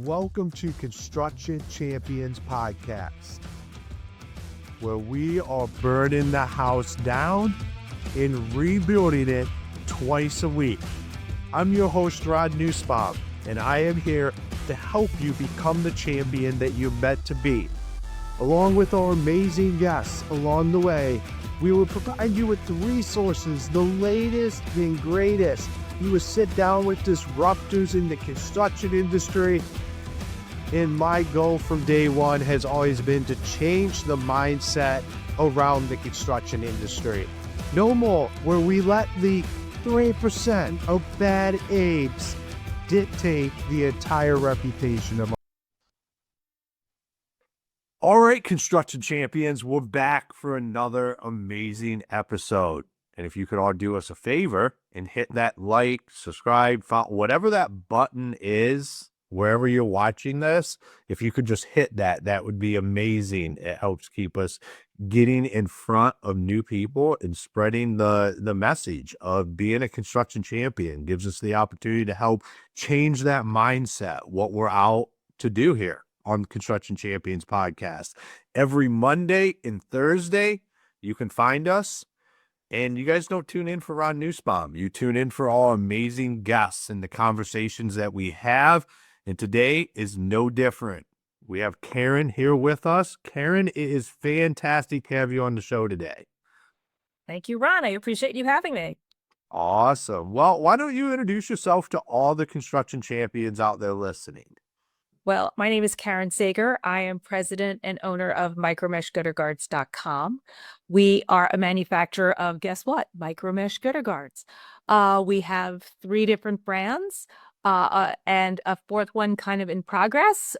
Welcome to Construction Champions Podcast, where we are burning the house down and rebuilding it twice a week. I'm your host, Nussbaum, and I am here to help you become the champion that you're meant to be. Along with our amazing guests along the way, we will provide you with the resources, the latest and greatest. You will sit down with disruptors in the construction industry. And my goal from day one has always been to change the mindset around the construction industry. No more where we let the 3% of bad apes dictate the entire reputation of. All right, construction champions, we're back for another amazing episode. And if you could all do us a favor and hit that like, subscribe, whatever that button is, wherever you're watching this, if you could just hit that, that would be amazing. It helps keep us getting in front of new people and spreading the message of being a construction champion. Gives us the opportunity to help change that mindset, what we're out to do here on Construction Champions Podcast. Every Monday and Thursday, you can find us. And you guys don't tune in for Ron Nussbaum. You tune in for all amazing guests and the conversations that we have. And today is no different. We have Karen here with us. Karen, it is fantastic to have you on the show today. Thank you, Ron. I appreciate you having me. Awesome. Well, why don't you introduce yourself to all the construction champions out there listening? Well, my name is Karen Sager. I am president and owner of micromeshgutterguards.com. We are a manufacturer of, guess what? Micromesh gutter guards. We have 3 different brands. And a 4th one kind of in progress.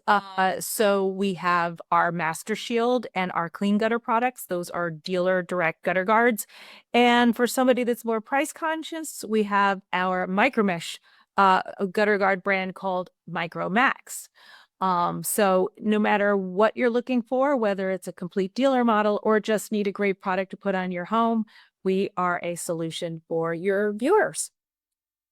So we have our Master Shield and our Clean Gutter products. Those are dealer direct gutter guards. And for somebody that's more price conscious, we have our Micromesh gutter guard brand called Micro Max. So no matter what you're looking for, whether it's a complete dealer model or just need a great product to put on your home, we are a solution for your viewers.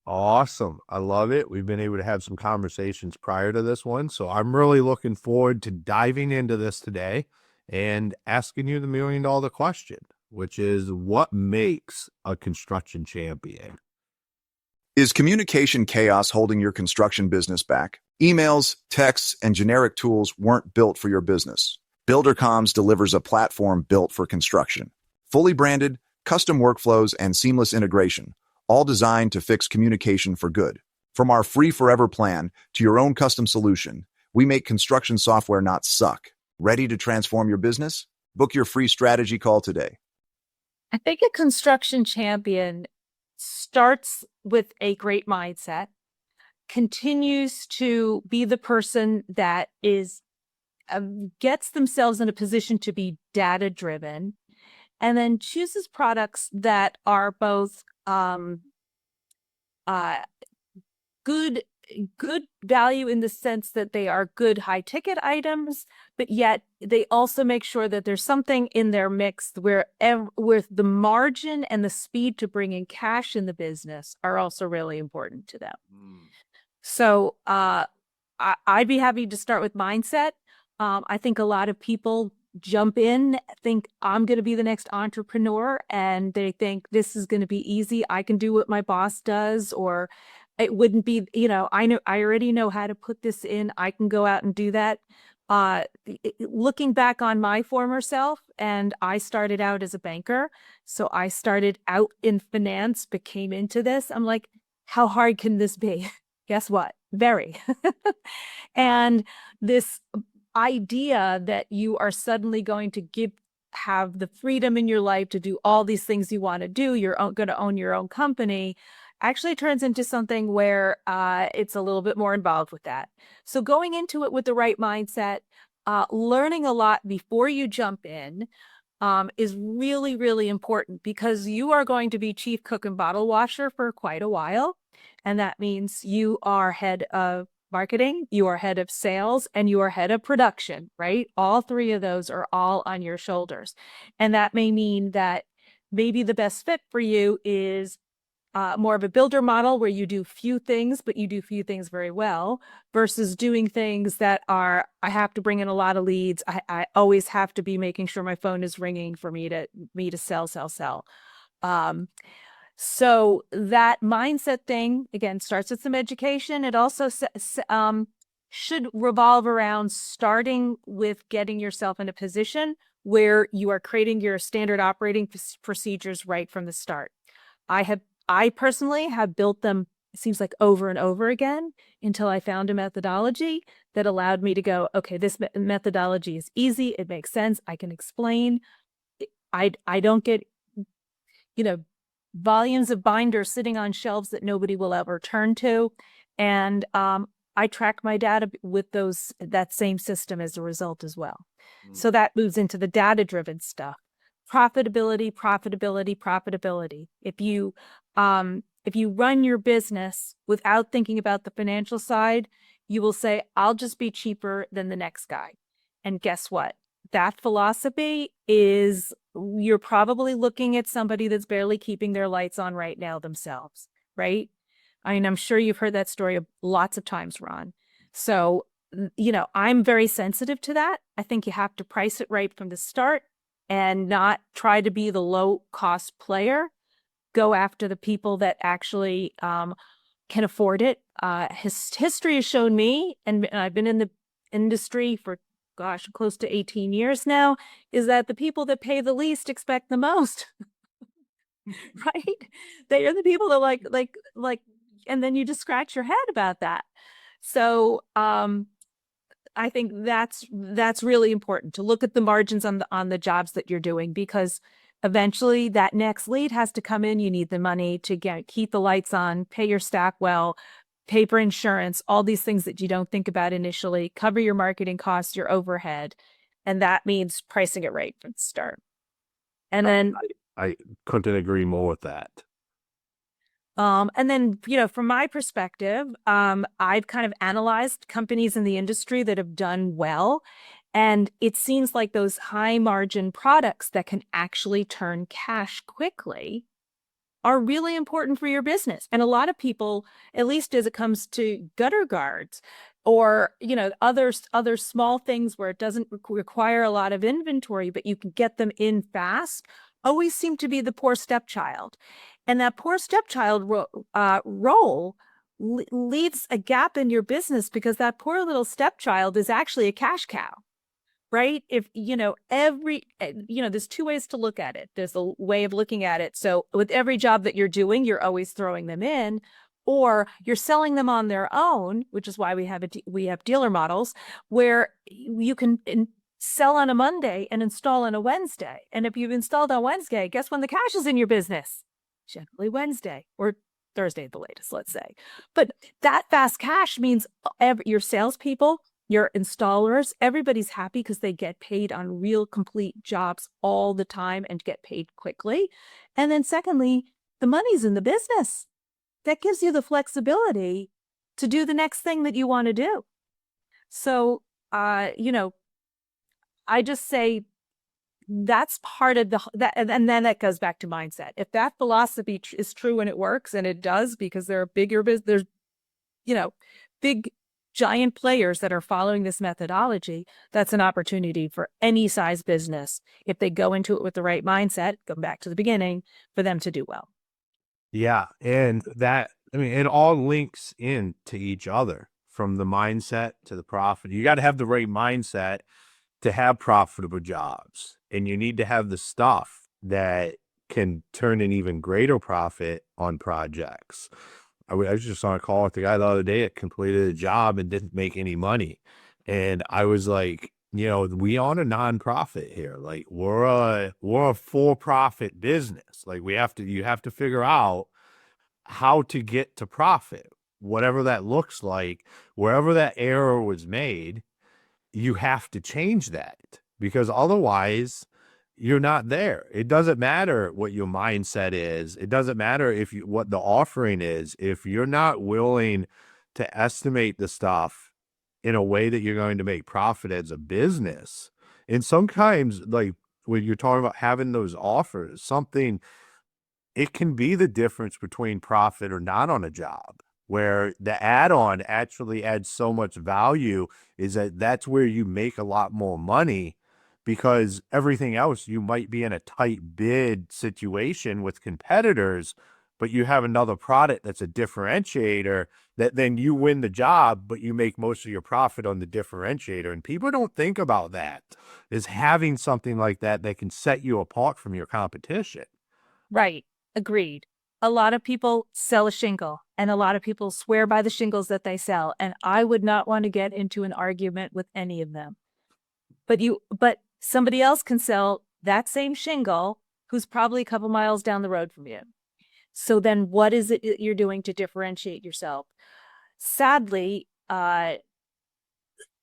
Awesome. I love it. We've been able to have some conversations prior to this one. So I'm really looking forward to diving into this today and asking you the $1 million question, which is what makes a construction champion? Is communication chaos holding your construction business back? Emails, texts, and generic tools weren't built for your business. BuilderComms delivers a platform built for construction. Fully branded, custom workflows, and seamless integration, all designed to fix communication for good. From our free forever plan to your own custom solution, we make construction software not suck. Ready to transform your business? Book your free strategy call today. I think a construction champion starts with a great mindset, continues to be the person that is gets themselves in a position to be data-driven, and then chooses products that are both good value in the sense that they are good high ticket items, but yet they also make sure that there's something in their mix where the margin and the speed to bring in cash in the business are also really important to them. So I'd be happy to start with mindset. I think a lot of people jump in, think I'm going to be the next entrepreneur, and they think this is going to be easy. I can do what my boss does, or it wouldn't be, I already know how to put this in. I can go out and do that. Looking back on my former self, and I started out as a banker. So I started out in finance, but came into this. I'm like, how hard can this be? Guess what? Very. And this idea that you are suddenly going to have the freedom in your life to do all these things you want to do, you're going to own your own company, actually turns into something where it's a little bit more involved with that. So going into it with the right mindset, learning a lot before you jump in is really, really important, because you are going to be chief cook and bottle washer for quite a while. And that means you are head of marketing, you are head of sales, and you are head of production, right? All 3 of those are all on your shoulders. And that may mean that maybe the best fit for you is more of a builder model where you do few things, but you do few things very well, versus doing things that are, I have to bring in a lot of leads. I always have to be making sure my phone is ringing for me to sell. So that mindset thing, again, starts with some education. It also should revolve around starting with getting yourself in a position where you are creating your standard operating procedures right from the start. I personally have built them, it seems like over and over again, until I found a methodology that allowed me to go, okay, this methodology is easy. It makes sense. I can explain. I don't get, volumes of binders sitting on shelves that nobody will ever turn to. And I track my data with that same system as a result as well. So that moves into the data-driven stuff. Profitability. If you run your business without thinking about the financial side, you will say, I'll just be cheaper than the next guy. And guess what? That philosophy is, you're probably looking at somebody that's barely keeping their lights on right now themselves, right? I mean, I'm sure you've heard that story lots of times, Ron. So, I'm very sensitive to that. I think you have to price it right from the start and not try to be the low cost player. Go after the people that actually can afford it. History has shown me, and I've been in the industry for, close to 18 years now, is that the people that pay the least expect the most. Right? They are the people that like, and then you just scratch your head about that. So, I think that's really important to look at the margins on the jobs that you're doing, because eventually that next lead has to come in. You need the money to keep the lights on, pay your staff well, pay for insurance, all these things that you don't think about initially, cover your marketing costs, your overhead. And that means pricing it right from the start. And then I couldn't agree more with that. and then, from my perspective, I've kind of analyzed companies in the industry that have done well. And it seems like those high margin products that can actually turn cash quickly are really important for your business. And a lot of people, at least as it comes to gutter guards or, other small things where it doesn't require a lot of inventory, but you can get them in fast, always seem to be the poor stepchild. And that poor stepchild role leaves a gap in your business, because that poor little stepchild is actually a cash cow. Right? If, there's two ways to look at it. There's a way of looking at it. So with every job that you're doing, you're always throwing them in, or you're selling them on their own, which is why we have dealer models where you can sell on a Monday and install on a Wednesday. And if you've installed on Wednesday, guess when the cash is in your business? Generally Wednesday or Thursday at the latest, let's say. But that fast cash means your salespeople, your installers, everybody's happy because they get paid on real complete jobs all the time and get paid quickly. And then secondly, the money's in the business. That gives you the flexibility to do the next thing that you want to do. So, I just say that's part of and then that goes back to mindset. If that philosophy is true and it works, and it does, because there are there's, big giant players that are following this methodology, that's an opportunity for any size business, if they go into it with the right mindset, go back to the beginning, for them to do well. Yeah. And it all links into each other, from the mindset to the profit. You got to have the right mindset to have profitable jobs, and you need to have the stuff that can turn an even greater profit on projects. I was just on a call with the guy the other day that completed a job and didn't make any money. And I was like, we aren't a nonprofit here. Like, we're a for-profit business. Like, you have to figure out how to get to profit, whatever that looks like. Wherever that error was made, you have to change that, because otherwise you're not there. It doesn't matter what your mindset is. It doesn't matter what the offering is. If you're not willing to estimate the stuff in a way that you're going to make profit as a business, and sometimes, like when you're talking about having those offers, something it can be the difference between profit or not on a job, where the add-on actually adds so much value is that that's where you make a lot more money, because everything else you might be in a tight bid situation with competitors, but you have another product that's a differentiator that then you win the job, but you make most of your profit on the differentiator. And people don't think about that, is having something like that that can set you apart from your competition. Right. Agreed. A lot of people sell a shingle and a lot of people swear by the shingles that they sell. And I would not want to get into an argument with any of them. But somebody else can sell that same shingle who's probably a couple miles down the road from you. So then what is it that you're doing to differentiate yourself? Sadly,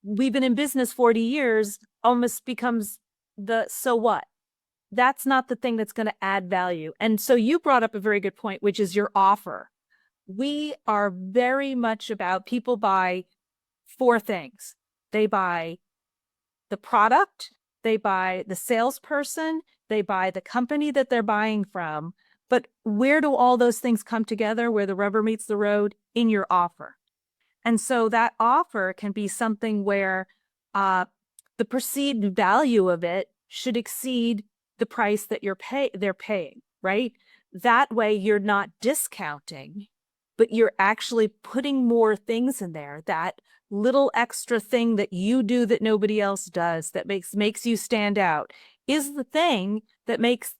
we've been in business 40 years, almost becomes the so what? That's not the thing that's going to add value. And so you brought up a very good point, which is your offer. We are very much about people buy four things. They buy the product, they buy the salesperson, they buy the company that they're buying from. But where do all those things come together, where the rubber meets the road? In your offer. And so that offer can be something where the perceived value of it should exceed the price that they're paying, right? That way you're not discounting, but you're actually putting more things in there. That little extra thing that you do that nobody else does, that makes you stand out, is the thing that makes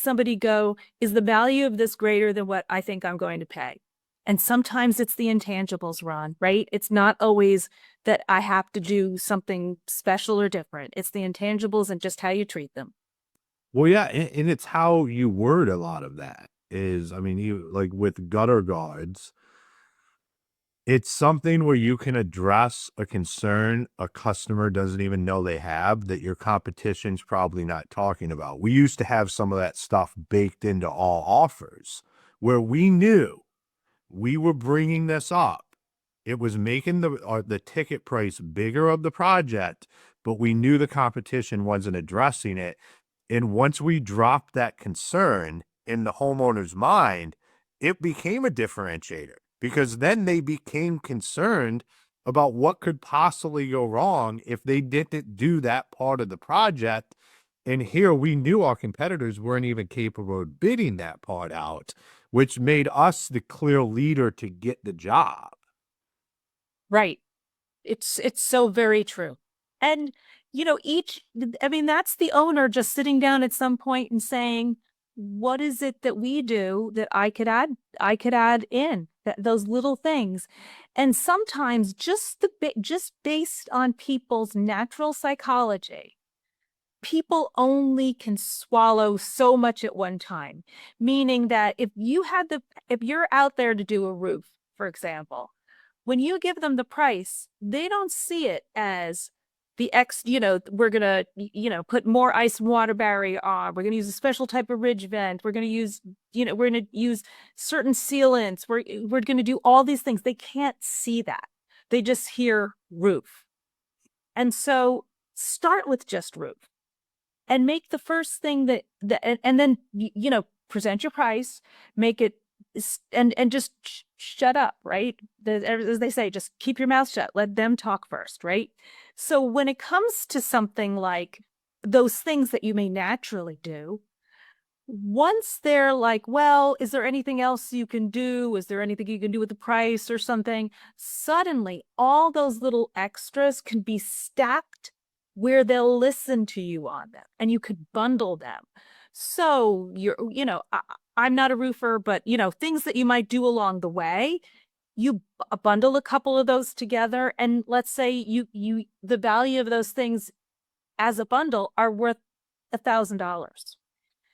somebody go, is the value of this greater than what I think I'm going to pay? And sometimes it's the intangibles, Ron, right? It's not always that I have to do something special or different. It's the intangibles and just how you treat them. Well, yeah, and it's how you word a lot of that is, I mean, you like with gutter guards, it's something where you can address a concern a customer doesn't even know they have that your competition's probably not talking about. We used to have some of that stuff baked into all offers where we knew we were bringing this up. It was making the ticket price bigger of the project, but we knew the competition wasn't addressing it. And once we dropped that concern in the homeowner's mind, it became a differentiator, because then they became concerned about what could possibly go wrong if they didn't do that part of the project. And here we knew our competitors weren't even capable of bidding that part out, which made us the clear leader to get the job. Right. It's so very true. And, that's the owner just sitting down at some point and saying, what is it that we do that I could add in those little things? And sometimes just based on people's natural psychology, people only can swallow so much at one time, meaning that if you're out there to do a roof, for example, when you give them the price, they don't see it as we're going to, put more ice and water barrier on. We're going to use a special type of ridge vent. We're going to use, we're going to use certain sealants. We're going to do all these things. They can't see that. They just hear roof. And so start with just roof and make the first thing and then, present your price, make it, and just shut up, right? As they say, just keep your mouth shut. Let them talk first, right? So when it comes to something like those things that you may naturally do, once they're like, well, is there anything else you can do? Is there anything you can do with the price or something? Suddenly, all those little extras can be stacked where they'll listen to you on them and you could bundle them. So I'm not a roofer, but things that you might do along the way, you bundle a couple of those together. And let's say the value of those things as a bundle are worth $1,000.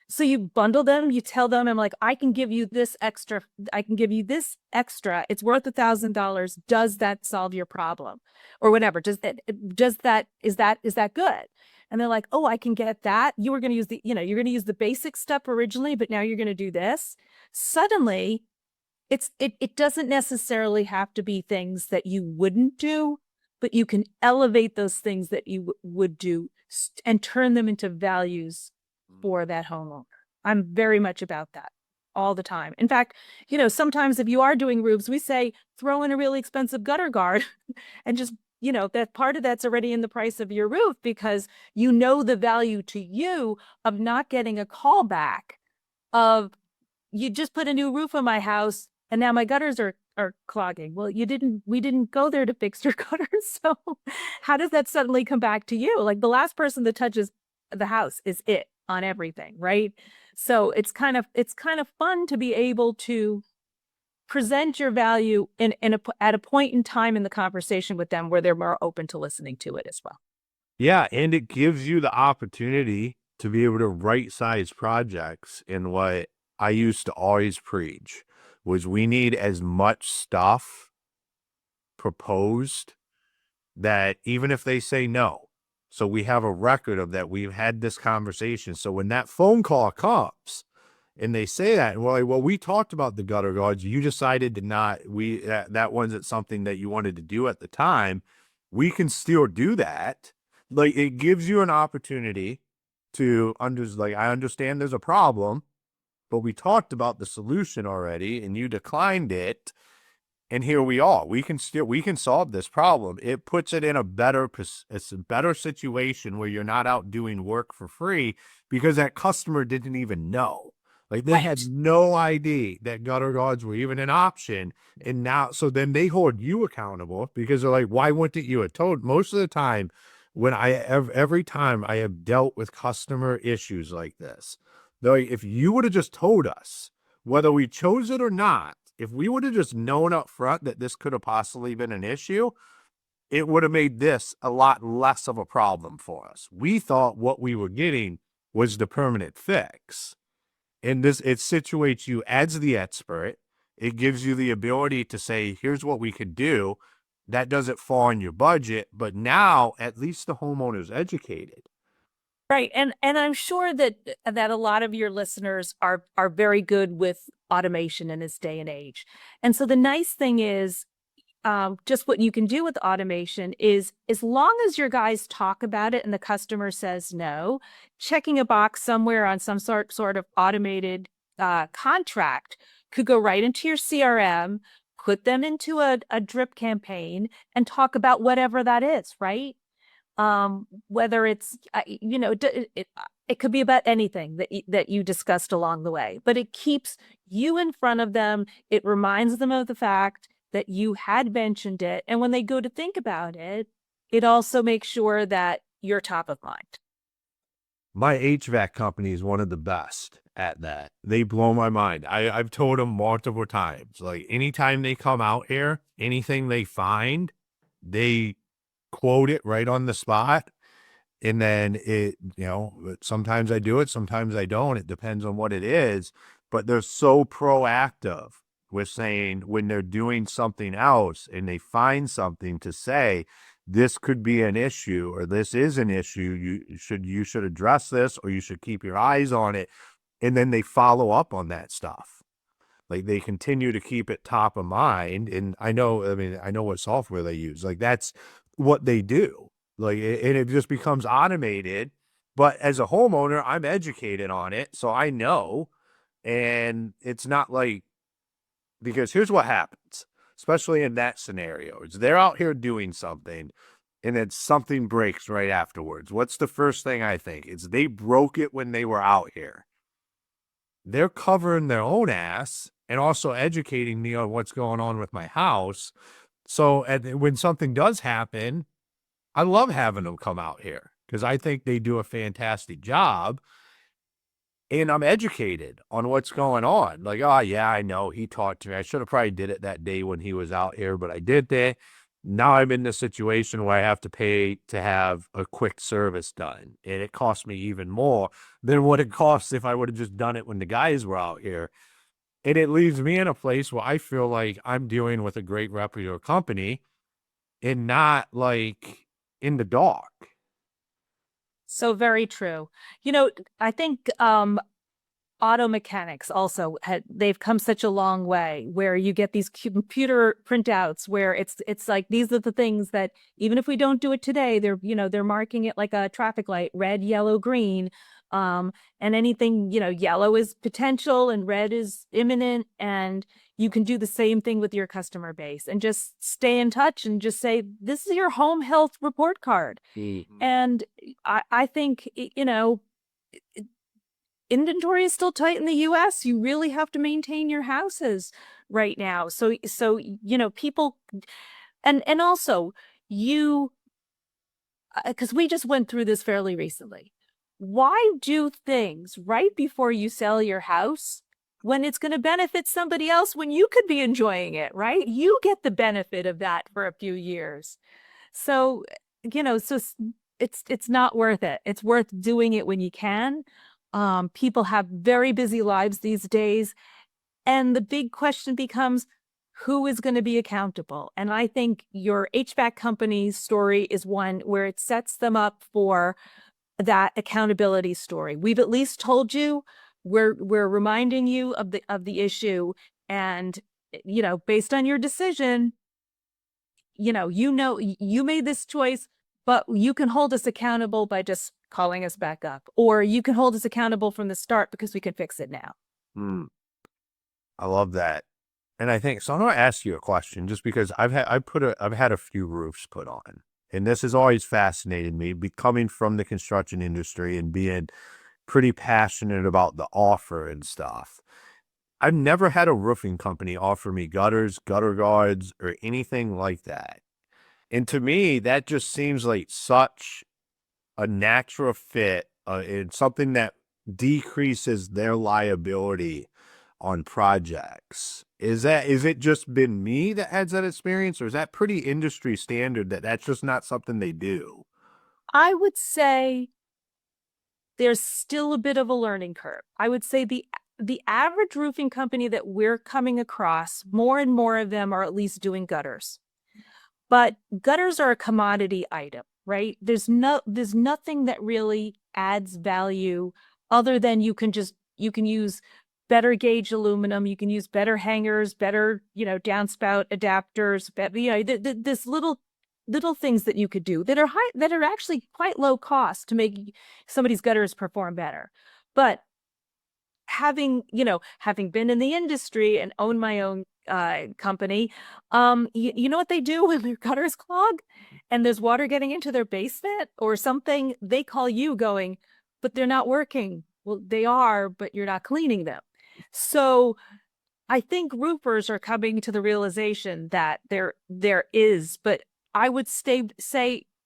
So you bundle them, you tell them, I'm like, I can give you this extra. It's worth $1,000. Does that solve your problem? Or whatever. Is that good? And they're like, oh, I can get that. You were going to use you're going to use the basic stuff originally, but now you're going to do this. Suddenly it doesn't necessarily have to be things that you wouldn't do, but you can elevate those things that you would do and turn them into values for that homeowner. I'm very much about that. all the time. In fact, sometimes if you are doing roofs, we say throw in a really expensive gutter guard and just, that part of that's already in the price of your roof, because the value to you of not getting a call back of, you just put a new roof on my house and now my gutters are clogging. Well, we didn't go there to fix your gutters. So how does that suddenly come back to you? Like, the last person that touches the house is it on everything, right? So it's kind of fun to be able to present your value at a point in time in the conversation with them where they're more open to listening to it as well. Yeah, and it gives you the opportunity to be able to right-size projects. In what I used to always preach was, we need as much stuff proposed that even if they say no, so we have a record of that, we've had this conversation. So when that phone call comes and they say that, and we're like, well, we talked about the gutter guards, you decided to not, that wasn't something that you wanted to do at the time, we can still do that. Like, it gives you an opportunity to I understand there's a problem, but we talked about the solution already and you declined it. And here we are. We can solve this problem. It puts it in it's a better situation where you're not out doing work for free because that customer didn't even know. Like, they had no idea that gutter guards were even an option. And now, so then they hold you accountable because they're like, why wouldn't you have told? Most of the time, every time I have dealt with customer issues like this, they're like, if you would have just told us, whether we chose it or not, if we would have just known up front that this could have possibly been an issue, it would have made this a lot less of a problem for us. We thought what we were getting was the permanent fix. And it situates you as the expert. It gives you the ability to say, here's what we could do. That doesn't fall in your budget, but now at least the homeowner's educated. Right. And I'm sure that a lot of your listeners are very good with automation in this day and age. And so the nice thing is, just what you can do with automation is, as long as your guys talk about it and the customer says no, checking a box somewhere on some sort of automated contract could go right into your CRM, put them into a drip campaign and talk about whatever that is, right? Whether it's, it could be about anything that you discussed along the way, but it keeps you in front of them. It reminds them of the fact that you had mentioned it. And when they go to think about it, it also makes sure that you're top of mind. My HVAC company is one of the best at that. They blow my mind. I've told them multiple times, like, anytime they come out here, anything they find, they quote it right on the spot. And then sometimes I do it, sometimes I don't. It depends on what it is, but they're so proactive with saying when they're doing something else and they find something to say, this could be an issue or this is an issue. You should address this, or you should keep your eyes on it. And then they follow up on that stuff. Like, they continue to keep it top of mind. And I know what software they use. Like, that's what they do. Like, and it just becomes automated. But as a homeowner, I'm educated on it, so I know. And it's not like, because here's what happens, especially in that scenario, is they're out here doing something and then something breaks right afterwards. What's the first thing I think? It's they broke it when they were out here. They're covering their own ass and also educating me on what's going on with my house. So when something does happen, I love having them come out here because I think they do a fantastic job. And I'm educated on what's going on. Like, oh, yeah, I know. He talked to me. I should have probably did it that day when he was out here, but I did that. Now I'm in this situation where I have to pay to have a quick service done. And it costs me even more than what it costs if I would have just done it when the guys were out here. And it leaves me in a place where I feel like I'm dealing with a great reputable company and not like in the dark. So very true. I think auto mechanics also they've come such a long way, where you get these computer printouts where it's like, these are the things that even if we don't do it today, they're marking it like a traffic light, red, yellow, green, And anything, yellow is potential and red is imminent. And you can do the same thing with your customer base and just stay in touch and just say, this is your home health report card. And I think, inventory is still tight in the US. You really have to maintain your houses right now. So, people, and also because we just went through this fairly recently. Why do things right before you sell your house when it's going to benefit somebody else when you could be enjoying it, right? You get the benefit of that for a few years. So, so it's not worth it. It's worth doing it when you can. People have very busy lives these days. And the big question becomes, who is going to be accountable? And I think your HVAC company's story is one where it sets them up for that accountability story. We've at least told you, we're reminding you of the issue, and based on your decision, you made this choice, but you can hold us accountable by just calling us back up, or you can hold us accountable from the start because we can fix it now. I love that. And I think so. I'm going to ask you a question, just because I've had a few roofs put on, and this has always fascinated me, coming from the construction industry and being pretty passionate about the offer and stuff. I've never had a roofing company offer me gutters, gutter guards, or anything like that. And to me, that just seems like such a natural fit, and something that decreases their liability on projects. Is it just been me that has that experience, or is that pretty industry standard that that's just not something they do? I would say there's still a bit of a learning curve. I would say the average roofing company that we're coming across, more and more of them are at least doing gutters. But gutters are a commodity item, right? There's nothing that really adds value other than you can use better gauge aluminum, you can use better hangers, better, downspout adapters, this little things that you could do that are actually quite low cost to make somebody's gutters perform better. But having been in the industry and own my own company, you know what they do when their gutters clog and there's water getting into their basement or something? They call you going, but they're not working. Well, they are, but you're not cleaning them. So I think roofers are coming to the realization that there is, but I would say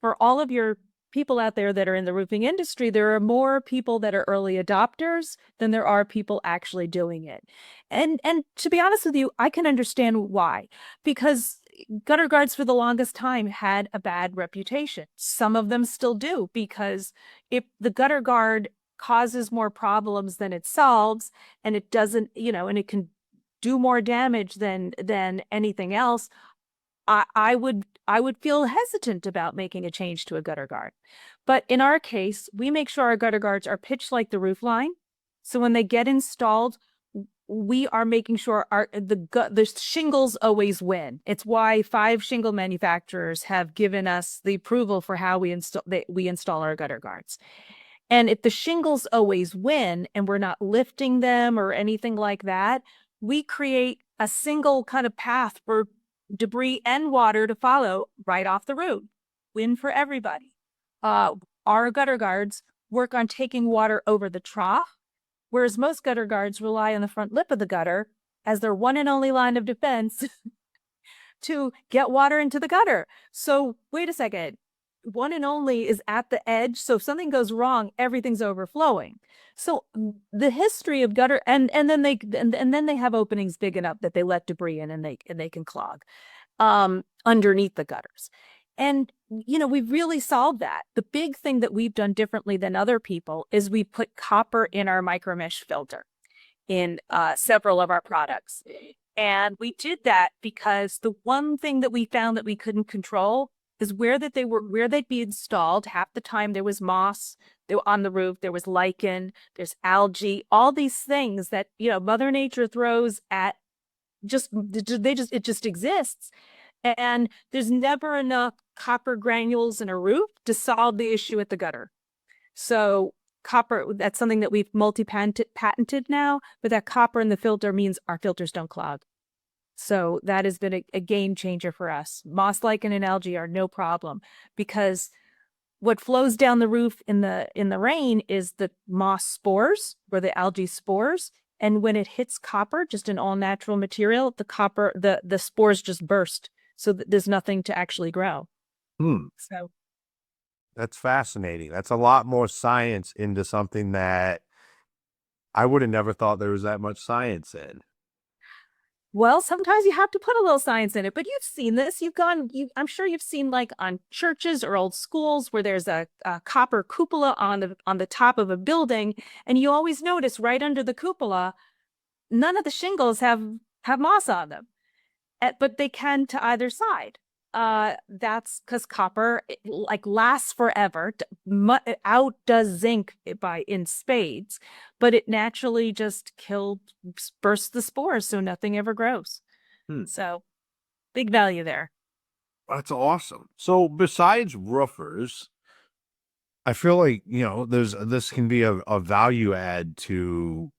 for all of your people out there that are in the roofing industry, there are more people that are early adopters than there are people actually doing it. And to be honest with you, I can understand why, because gutter guards for the longest time had a bad reputation. Some of them still do, because if the gutter guard causes more problems than it solves, and it doesn't, and it can do more damage than anything else, I would feel hesitant about making a change to a gutter guard. But in our case, we make sure our gutter guards are pitched like the roof line. So when they get installed, we are making sure the shingles always win. It's why 5 shingle manufacturers have given us the approval for how we install our gutter guards. And if the shingles always win and we're not lifting them or anything like that, we create a single kind of path for debris and water to follow right off the roof. Win for everybody. Our gutter guards work on taking water over the trough, whereas most gutter guards rely on the front lip of the gutter as their one and only line of defense to get water into the gutter. So wait a second. One and only is at the edge. So if something goes wrong, everything's overflowing. So the history of gutter, and then they have openings big enough that they let debris in and they can clog underneath the gutters. And we've really solved that. The big thing that we've done differently than other people is we put copper in our micro mesh filter in several of our products. And we did that because the one thing that we found that we couldn't control is where they'd be installed. Half the time there was moss on the roof, there was lichen, there's algae, all these things that, Mother Nature throws at it just exists. And there's never enough copper granules in a roof to solve the issue at the gutter. So copper, that's something that we've patented now, but that copper in the filter means our filters don't clog. So that has been a game changer for us. Moss, lichen, and algae are no problem, because what flows down the roof in the rain is the moss spores or the algae spores. And when it hits copper, just an all natural material, the spores just burst. So there's nothing to actually grow. So That's fascinating. That's a lot more science into something that I would have never thought there was that much science in. well, sometimes you have to put a little science in it, but you've seen this. I'm sure you've seen, like, on churches or old schools where there's a copper cupola on the top of a building, and you always notice right under the cupola, none of the shingles have moss on them, but they can to either side. That's because copper, lasts forever, outdoes zinc in spades, but it naturally just bursts the spores, so nothing ever grows. So big value there. That's awesome. So besides roofers, I feel like, this can be a value add to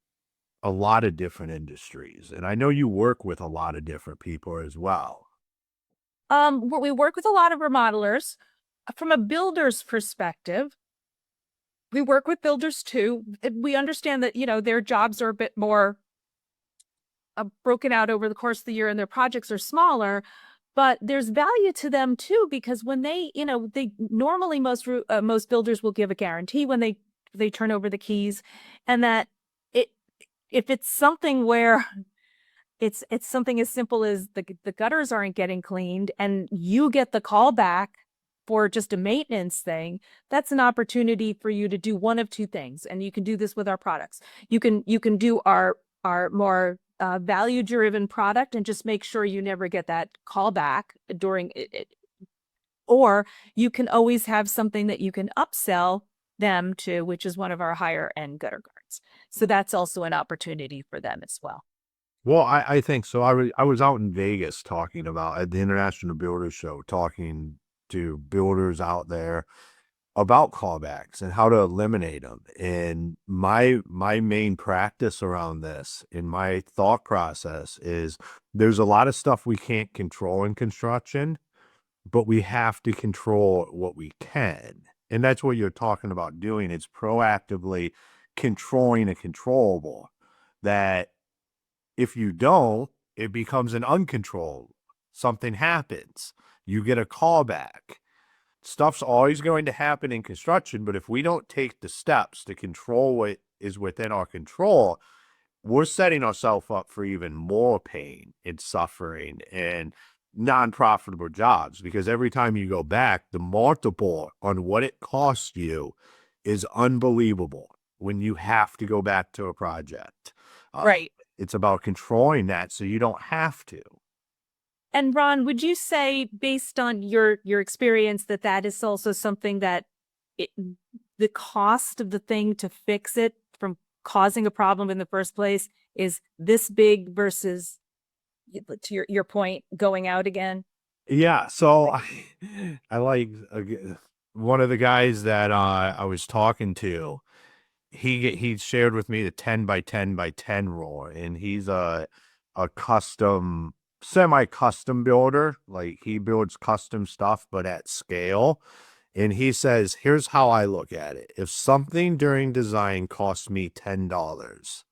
a lot of different industries. And I know you work with a lot of different people as well. We work with a lot of remodelers. From a builder's perspective, we work with builders too. We understand that, their jobs are a bit more broken out over the course of the year and their projects are smaller, but there's value to them too, because when they normally most builders will give a guarantee when they turn over the keys, and that if it's something where it's something as simple as the gutters aren't getting cleaned and you get the call back for just a maintenance thing, that's an opportunity for you to do one of two things. And you can do this with our products. You can do our more value driven product and just make sure you never get that call back during it. Or you can always have something that you can upsell them to, which is one of our higher end gutter guards. So that's also an opportunity for them as well. Well, I think so. I was out in Vegas talking about at the International Builders Show, talking to builders out there about callbacks and how to eliminate them. And my main practice around this in my thought process is there's a lot of stuff we can't control in construction, but we have to control what we can. And that's what you're talking about doing. It's proactively controlling a controllable that if you don't, it becomes an uncontrollable. Something happens. You get a callback. Stuff's always going to happen in construction, but if we don't take the steps to control what is within our control, we're setting ourselves up for even more pain and suffering and non-profitable jobs, because every time you go back, the multiple on what it costs you is unbelievable when you have to go back to a project. Right. It's about controlling that so you don't have to. And Ron, would you say, based on your experience, that is also something that the cost of the thing to fix it from causing a problem in the first place is this big versus, to your point, going out again? Yeah. So I like one of the guys that I was talking to. He shared with me the 10 by 10 by 10 rule, and he's a custom, semi-custom builder. Like, he builds custom stuff, but at scale. And he says, here's how I look at it. If something during design costs me $10,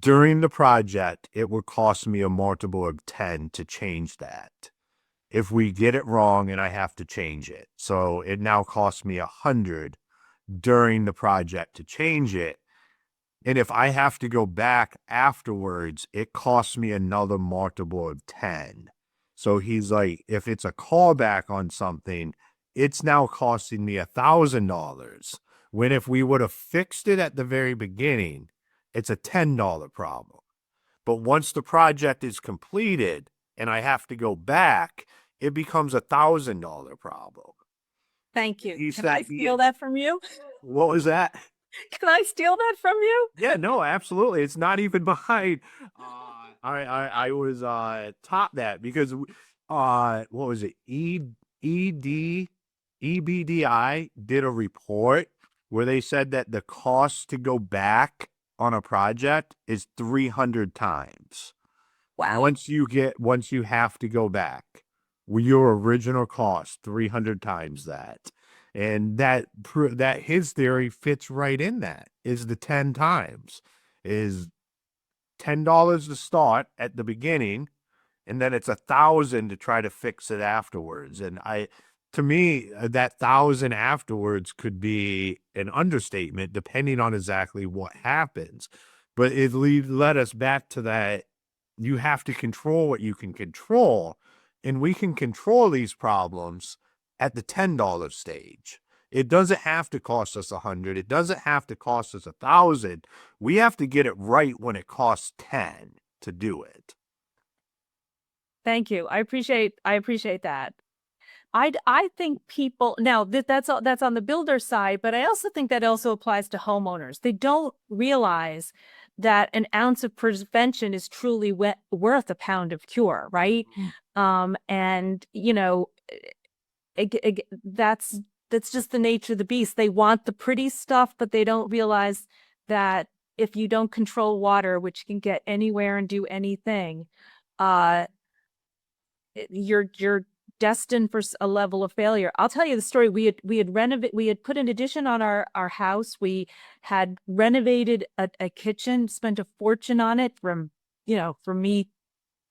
during the project, it would cost me a multiple of 10 to change that. If we get it wrong and I have to change it. So it now costs me 100 during the project to change it. And if I have to go back afterwards, it costs me another multiple of 10. So he's like, if it's a callback on something, it's now costing me $1,000. When if we would have fixed it at the very beginning, it's a $10 problem. But once the project is completed and I have to go back, it becomes $1,000 problem. Thank you. He Can said I steal that from you? What was that? Can I steal that from you? Yeah, no, absolutely. It's not even behind. I was taught that because what was it? EBDI did a report where they said that the cost to go back on a project is 300 times. Wow. Once you have to go back, your original cost 300 times that. And that his theory fits right in. That is the 10 times is $10 to start at the beginning, and then it's 1,000 to try to fix it afterwards. And to me, that 1,000 afterwards could be an understatement, depending on exactly what happens. But it led us back to that. You have to control what you can control, and we can control these problems at the $10 stage. It doesn't have to cost us 100. It doesn't have to cost us 1,000. We have to get it right when it costs 10 to do it. Thank you. I appreciate that. I think people now that's on the builder side, but I also think that also applies to homeowners. They don't realize that an ounce of prevention is truly worth a pound of cure, right? And that's just the nature of the beast. They want the pretty stuff, but they don't realize that if you don't control water, which can get anywhere and do anything, you're destined for a level of failure. I'll tell you the story. We had put an addition on our house. We had renovated a kitchen, spent a fortune on it from me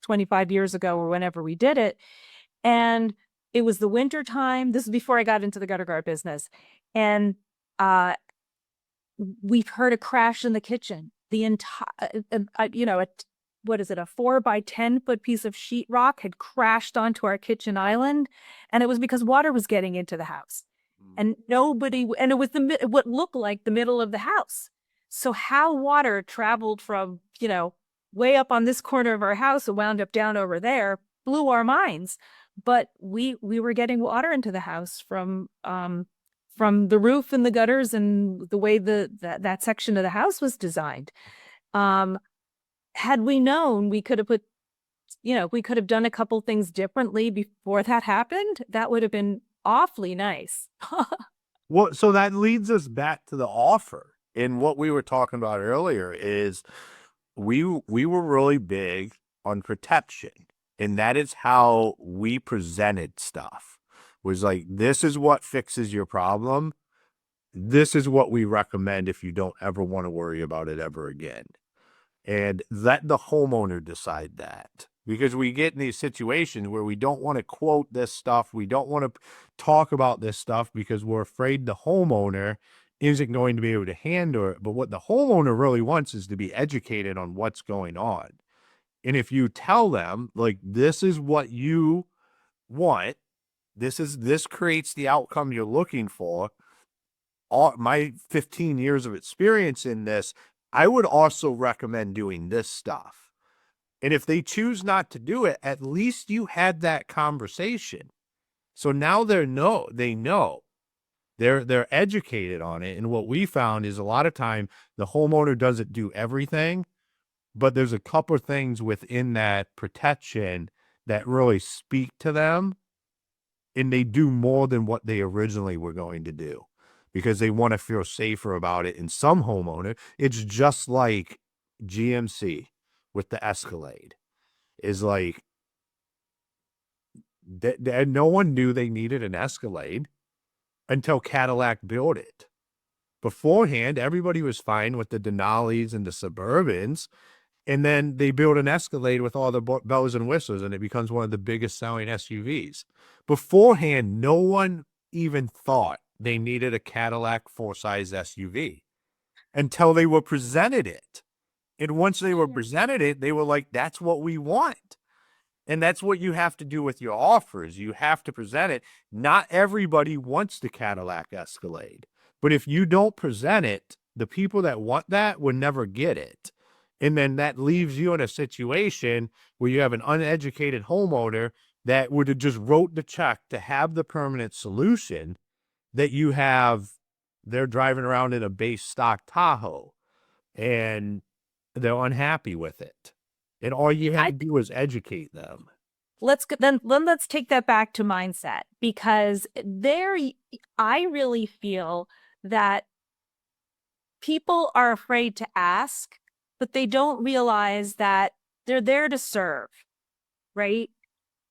25 years ago or whenever we did it. And it was the winter time. This is before I got into the gutter guard business. And we've heard a crash in the kitchen. The entire, what is it, a 4 by 10 foot piece of sheetrock had crashed onto our kitchen island, and it was because water was getting into the house, and it was what looked like the middle of the house. So how water traveled from way up on this corner of our house and wound up down over there blew our minds. But we were getting water into the house from the roof and the gutters and the way that section of the house was designed. Had we known, we could have done a couple things differently before that happened. That would have been awfully nice. Well, so that leads us back to the offer. And what we were talking about earlier is we were really big on protection. And that is how we presented stuff. Was like, this is what fixes your problem. This is what we recommend if you don't ever want to worry about it ever again. And let the homeowner decide that. Because we get in these situations where we don't want to quote this stuff. We don't want to talk about this stuff because we're afraid the homeowner isn't going to be able to handle it. But what the homeowner really wants is to be educated on what's going on. And if you tell them, like, this is what you want, this creates the outcome you're looking for. My 15 years of experience in this, I would also recommend doing this stuff. And if they choose not to do it, at least you had that conversation. So now they know. They're educated on it. And what we found is a lot of time the homeowner doesn't do everything, but there's a couple of things within that protection that really speak to them, and they do more than what they originally were going to do because they want to feel safer about it. And some homeowner, it's just like GMC with the Escalade, is like no one knew they needed an Escalade until Cadillac built it. Beforehand, everybody was fine with the Denali's and the Suburbans. And then they build an Escalade with all the bells and whistles, and it becomes one of the biggest selling SUVs. Beforehand, no one even thought they needed a Cadillac full-size SUV until they were presented it. And once they were presented it, they were like, that's what we want. And that's what you have to do with your offers. You have to present it. Not everybody wants the Cadillac Escalade. But if you don't present it, the people that want that will never get it. And then that leaves you in a situation where you have an uneducated homeowner that would have just wrote the check to have the permanent solution that you have. They're driving around in a base stock Tahoe and they're unhappy with it. And all you have to do is educate them. Let's take that back to mindset, because I really feel that people are afraid to ask, but they don't realize that they're there to serve, right?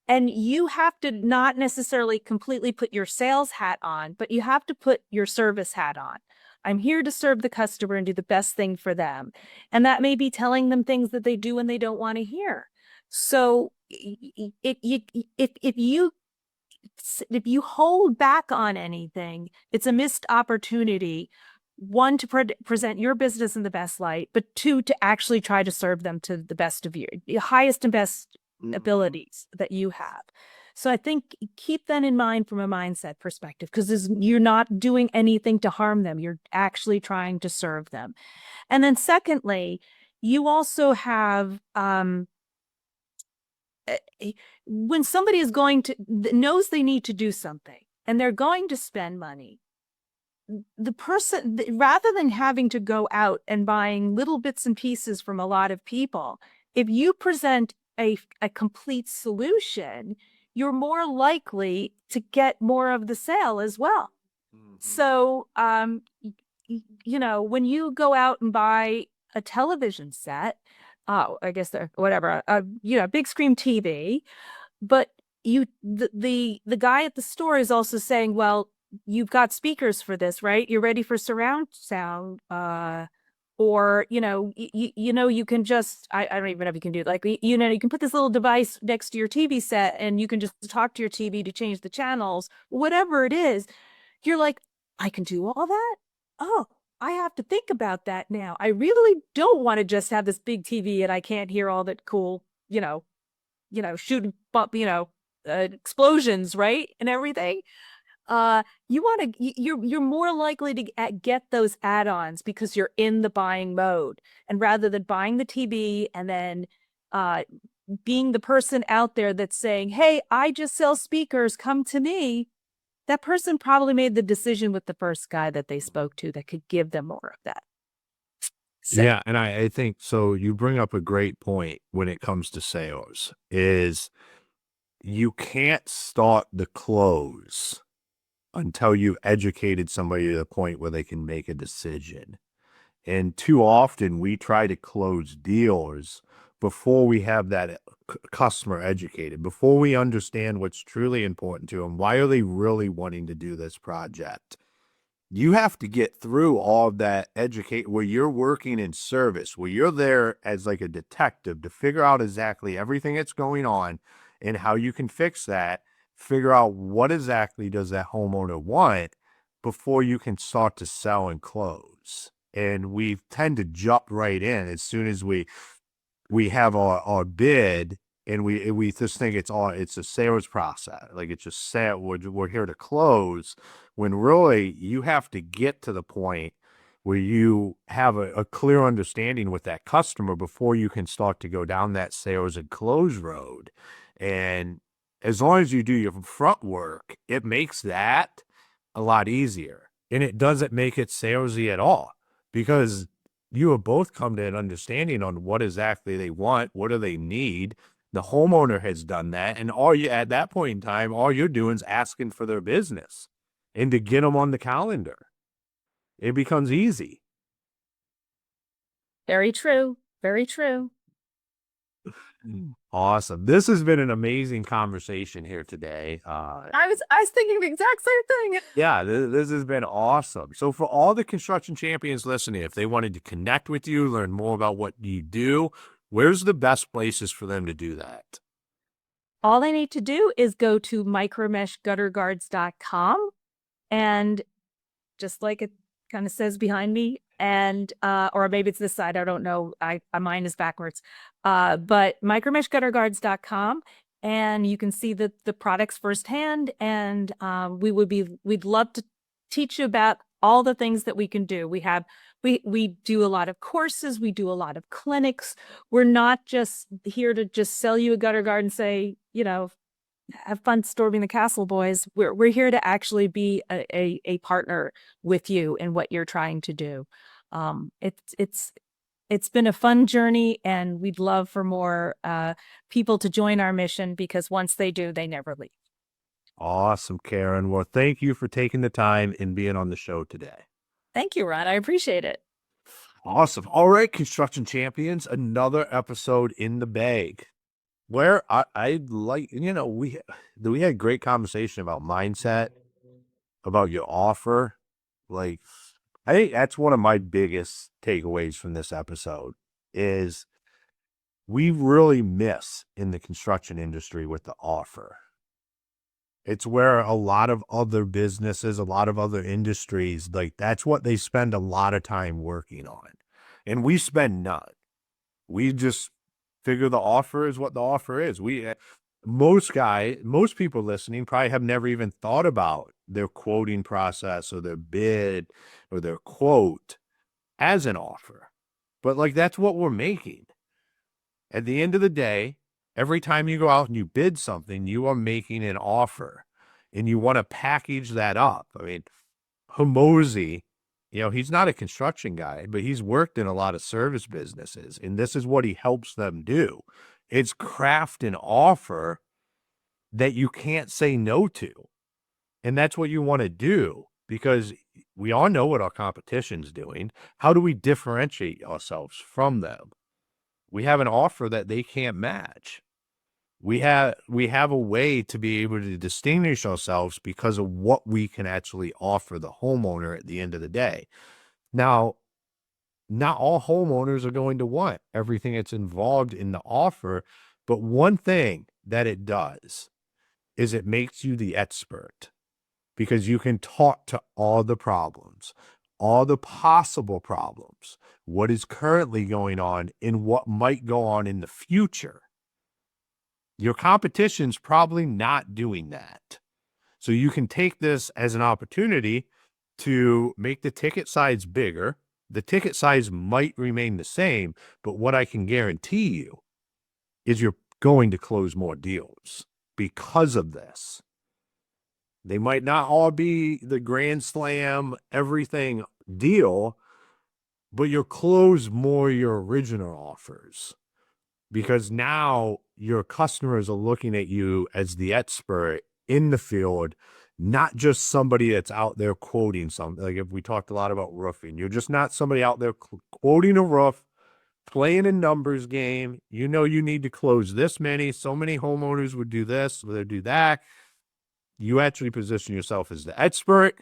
And you have to not necessarily completely put your sales hat on, but you have to put your service hat on. I'm here to serve the customer and do the best thing for them. And that may be telling them things that they do and they don't want to hear. So if you hold back on anything, it's a missed opportunity. One, to present your business in the best light, but two, to actually try to serve them to the best of your highest and best abilities that you have. So I think keep that in mind from a mindset perspective, because you're not doing anything to harm them. You're actually trying to serve them. And then secondly, you also have, when somebody is knows they need to do something and they're going to spend money, the person, rather than having to go out and buying little bits and pieces from a lot of people, if you present a complete solution, you're more likely to get more of the sale as well. So, when you go out and buy a television set, I guess whatever, big screen TV, but the guy at the store is also saying, well, you've got speakers for this, right? You're ready for surround sound, or you can just, I don't even know if you can do it. Like, you can put this little device next to your TV set and you can just talk to your TV to change the channels, whatever it is. You're like, I can do all that? Oh, I have to think about that now. I really don't want to just have this big TV and I can't hear all that cool, shooting bump, explosions, right? And everything. You're more likely to get those add-ons because you're in the buying mode. And rather than buying the TV and then being the person out there that's saying, hey, I just sell speakers, come to me, that person probably made the decision with the first guy that they spoke to that could give them more of that. So. Yeah, and I think so. You bring up a great point when it comes to sales is you can't start the close until you've educated somebody to the point where they can make a decision. And too often we try to close deals before we have that customer educated, before we understand what's truly important to them. Why are they really wanting to do this project? You have to get through all of that where you're working in service, where you're there as like a detective to figure out exactly everything that's going on and how you can fix that, figure out what exactly does that homeowner want before you can start to sell and close. And we tend to jump right in as soon as we have our bid, and we just think it's a sales process. Like, it's just sale. We're here to close, when really you have to get to the point where you have a clear understanding with that customer before you can start to go down that sales and close road. And as long as you do your front work, it makes that a lot easier. And it doesn't make it salesy at all, because you have both come to an understanding on what exactly they want, what do they need. The homeowner has done that. And at that point in time, all you're doing is asking for their business and to get them on the calendar. It becomes easy. Very true. Very true. Awesome. This has been an amazing conversation here today. I was thinking the exact same thing. Yeah, this has been awesome. So for all the construction champions listening, if they wanted to connect with you, learn more about what you do, where's the best places for them to do that? All they need to do is go to micromeshgutterguards.com, and just like it kind of says behind me, and or maybe it's this side, I don't know, mine is backwards, but micromeshgutterguards.com, and you can see the products firsthand, and we'd love to teach you about all the things that we can do. We do a lot of courses, we do a lot of clinics. We're not just here to just sell you a gutter guard and say, have fun storming the castle, boys. We're here to actually be a partner with you in what you're trying to do. It's been a fun journey, and we'd love for more people to join our mission, because once they do, they never leave. Awesome, Karen. Well, thank you for taking the time and being on the show today. Thank you, Ron. I appreciate it. Awesome. All right, construction champions, another episode in the bag. Where I like, we had a great conversation about mindset, about your offer. Like, I think that's one of my biggest takeaways from this episode is we really miss in the construction industry with the offer. It's where a lot of other businesses, a lot of other industries, like that's what they spend a lot of time working on. And we spend none. We just figure the offer is what the offer is. Most people listening probably have never even thought about their quoting process or their bid or their quote as an offer. But like, that's what we're making. At the end of the day, every time you go out and you bid something, you are making an offer and you want to package that up. I mean, Hormozy, he's not a construction guy, but he's worked in a lot of service businesses, and this is what he helps them do. It's craft an offer that you can't say no to. And that's what you want to do, because we all know what our competition's doing. How do we differentiate ourselves from them? We have an offer that they can't match. We have a way to be able to distinguish ourselves because of what we can actually offer the homeowner at the end of the day. Now, not all homeowners are going to want everything that's involved in the offer, but one thing that it does is it makes you the expert, because you can talk to all the problems, all the possible problems, what is currently going on and what might go on in the future. Your competition's probably not doing that. So you can take this as an opportunity to make the ticket size bigger. The ticket size might remain the same, but what I can guarantee you is you're going to close more deals because of this. They might not all be the grand slam, everything deal, but you'll close more your original offers, because now your customers are looking at you as the expert in the field, not just somebody that's out there quoting something. Like if we talked a lot about roofing, you're just not somebody out there quoting a roof, playing a numbers game. You need to close this many. So many homeowners would do this, would do that. You actually position yourself as the expert.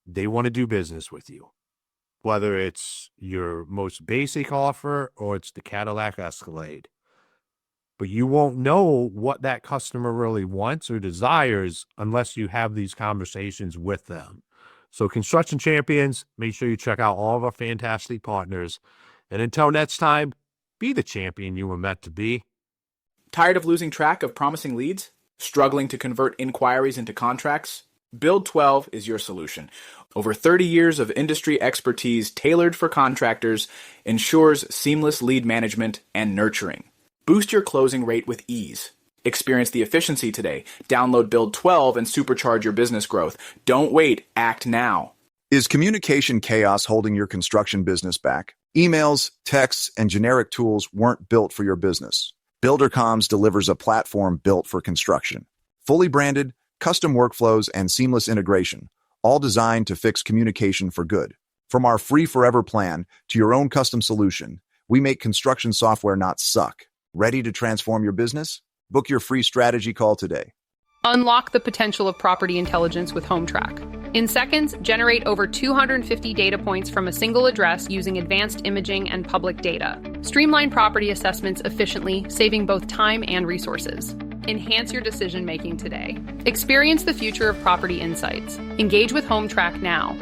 They want to do business with you, whether it's your most basic offer or it's the Cadillac Escalade. But you won't know what that customer really wants or desires unless you have these conversations with them. So construction champions, make sure you check out all of our fantastic partners. And until next time, be the champion you were meant to be. Tired of losing track of promising leads? Struggling to convert inquiries into contracts? Build 12 is your solution. Over 30 years of industry expertise tailored for contractors ensures seamless lead management and nurturing. Boost your closing rate with ease. Experience the efficiency today. Download Build 12 and supercharge your business growth. Don't wait. Act now. Is communication chaos holding your construction business back? Emails, texts, and generic tools weren't built for your business. BuilderComms delivers a platform built for construction. Fully branded, custom workflows, and seamless integration, all designed to fix communication for good. From our free forever plan to your own custom solution, we make construction software not suck. Ready to transform your business? Book your free strategy call today. Unlock the potential of property intelligence with HomeTrack. In seconds, generate over 250 data points from a single address using advanced imaging and public data. Streamline property assessments efficiently, saving both time and resources. Enhance your decision-making today. Experience the future of property insights. Engage with HomeTrack now.